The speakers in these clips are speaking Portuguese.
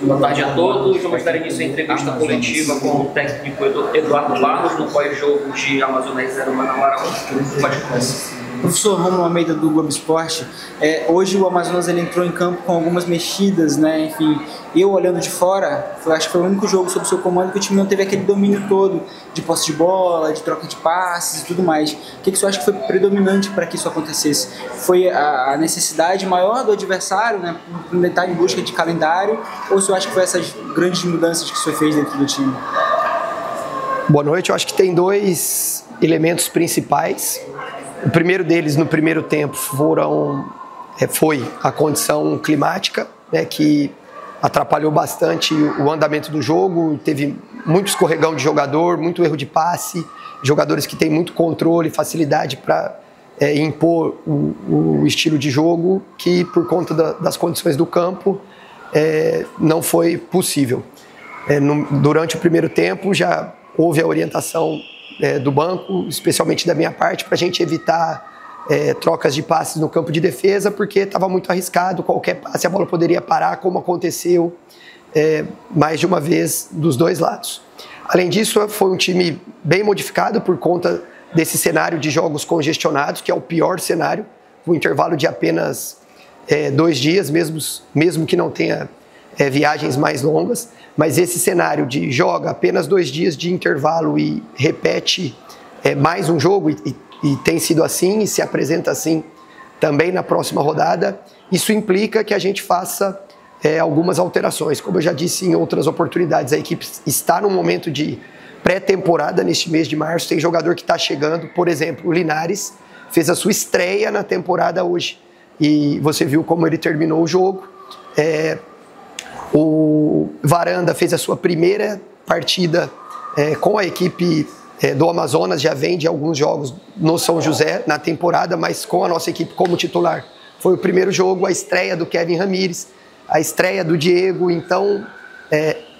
Boa tarde a todos. Vamos dar início à entrevista coletiva com o técnico Eduardo Barros no pós-jogo de Amazonas 0 Manauara 1. Pode começar. Professor Romulo Almeida do Globo Esporte, hoje o Amazonas ele entrou em campo com algumas mexidas, né? Enfim, eu olhando de fora, acho que foi o único jogo sob seu comando que o time não teve aquele domínio todo de posse de bola, de troca de passes e tudo mais. O que o senhor acha que foi predominante para que isso acontecesse? Foi a necessidade maior do adversário, né? Por estar em busca de calendário, ou o senhor acha que foi essas grandes mudanças que o senhor fez dentro do time? Boa noite. Eu acho que tem dois elementos principais. O primeiro deles, no primeiro tempo, foi a condição climática, né, que atrapalhou bastante o andamento do jogo. Teve muito escorregão de jogador, muito erro de passe, jogadores que têm muito controle, facilidade para impor o estilo de jogo, que por conta das condições do campo não foi possível. Durante o primeiro tempo já houve a orientação do banco, especialmente da minha parte, para a gente evitar trocas de passes no campo de defesa, porque estava muito arriscado, qualquer passe a bola poderia parar, como aconteceu mais de uma vez dos dois lados. Além disso, foi um time bem modificado por conta desse cenário de jogos congestionados, que é o pior cenário, com um intervalo de apenas 2 dias, mesmo que não tenha viagens mais longas. Mas esse cenário de joga apenas 2 dias de intervalo e repete mais um jogo, e tem sido assim, e se apresenta assim também na próxima rodada, isso implica que a gente faça algumas alterações. Como eu já disse em outras oportunidades, a equipe está num momento de pré-temporada neste mês de março, tem jogador que está chegando, por exemplo, o Linares fez a sua estreia na temporada hoje, e você viu como ele terminou o jogo. O Varanda fez a sua primeira partida com a equipe do Amazonas, já vem de alguns jogos no São José na temporada, mas com a nossa equipe como titular. Foi o primeiro jogo, a estreia do Kevin Ramírez, a estreia do Diego. Então,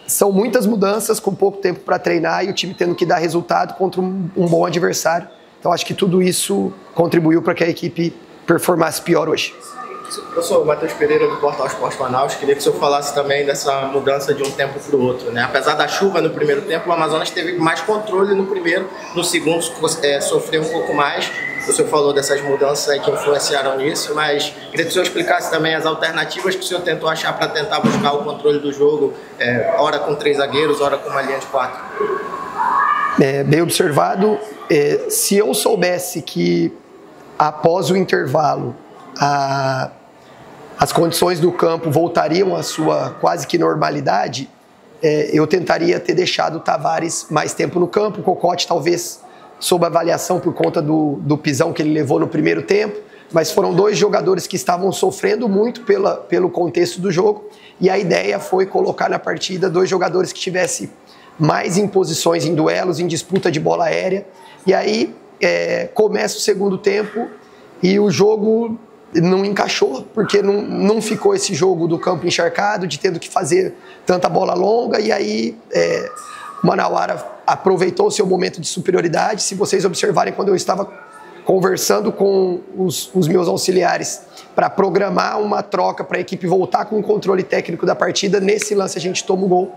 são muitas mudanças com pouco tempo para treinar e o time tendo que dar resultado contra um bom adversário. Então, acho que tudo isso contribuiu para que a equipe performasse pior hoje. Eu sou o Matheus Pereira do Portal Esporte Manaus. Queria que o senhor falasse também dessa mudança de um tempo para o outro, né? Apesar da chuva no primeiro tempo, o Amazonas teve mais controle no primeiro, no segundo sofreu um pouco mais. O senhor falou dessas mudanças aí que influenciaram nisso, mas queria que o senhor explicasse também as alternativas que o senhor tentou achar para tentar buscar o controle do jogo, ora com 3 zagueiros, ora com uma linha de 4. Bem observado. Se eu soubesse que após o intervalo as condições do campo voltariam à sua quase que normalidade, eu tentaria ter deixado o Tavares mais tempo no campo. O Cocote talvez sob avaliação por conta do pisão que ele levou no primeiro tempo, mas foram 2 jogadores que estavam sofrendo muito pelo contexto do jogo, e a ideia foi colocar na partida 2 jogadores que tivessem mais em posições, em duelos, em disputa de bola aérea, e aí começa o segundo tempo e o jogo não encaixou, porque não ficou esse jogo do campo encharcado, de tendo que fazer tanta bola longa, e aí o Manauara aproveitou o seu momento de superioridade. Se vocês observarem, quando eu estava conversando com os meus auxiliares para programar uma troca para a equipe voltar com o controle técnico da partida, nesse lance a gente toma o gol,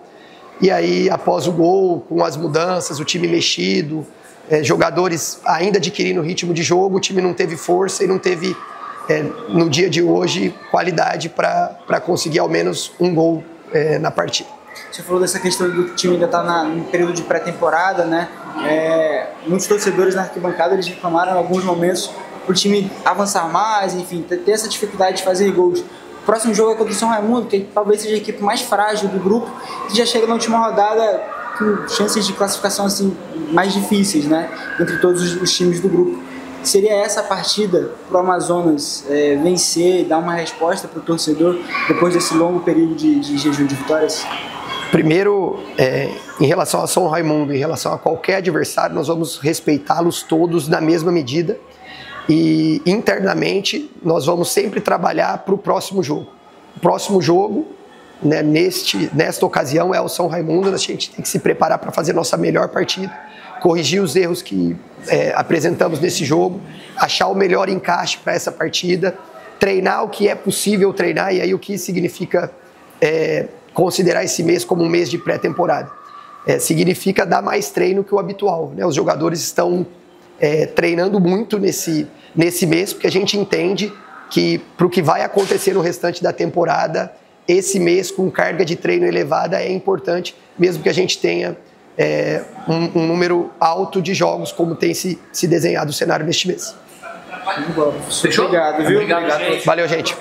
e aí após o gol, com as mudanças, o time mexido, jogadores ainda adquirindo ritmo de jogo, o time não teve força e não teve no dia de hoje qualidade para conseguir ao menos um gol na partida. Você falou dessa questão do time ainda estar no período de pré-temporada, né? Muitos torcedores na arquibancada eles reclamaram em alguns momentos para o time avançar mais, enfim, ter essa dificuldade de fazer gols. O próximo jogo é contra o São Raimundo, que talvez seja a equipe mais frágil do grupo, que já chega na última rodada com chances de classificação assim, mais difíceis, né? Entre todos os times do grupo. Seria essa a partida para o Amazonas vencer, dar uma resposta para o torcedor depois desse longo período de jejum de vitórias? Primeiro, em relação a São Raimundo, em relação a qualquer adversário, nós vamos respeitá-los todos na mesma medida, e internamente nós vamos sempre trabalhar para o próximo jogo. O próximo jogo, né, nesta ocasião, é o São Raimundo. A gente tem que se preparar para fazer nossa melhor partida, corrigir os erros que apresentamos nesse jogo, achar o melhor encaixe para essa partida, treinar o que é possível treinar, e aí o que significa considerar esse mês como um mês de pré-temporada. Significa dar mais treino que o habitual, né? Os jogadores estão treinando muito nesse mês, porque a gente entende que para o que vai acontecer no restante da temporada, esse mês com carga de treino elevada é importante, mesmo que a gente tenha um número alto de jogos, como tem se desenhado o cenário neste mês. Fechou? Obrigado, viu? Obrigado, gente. Valeu, gente.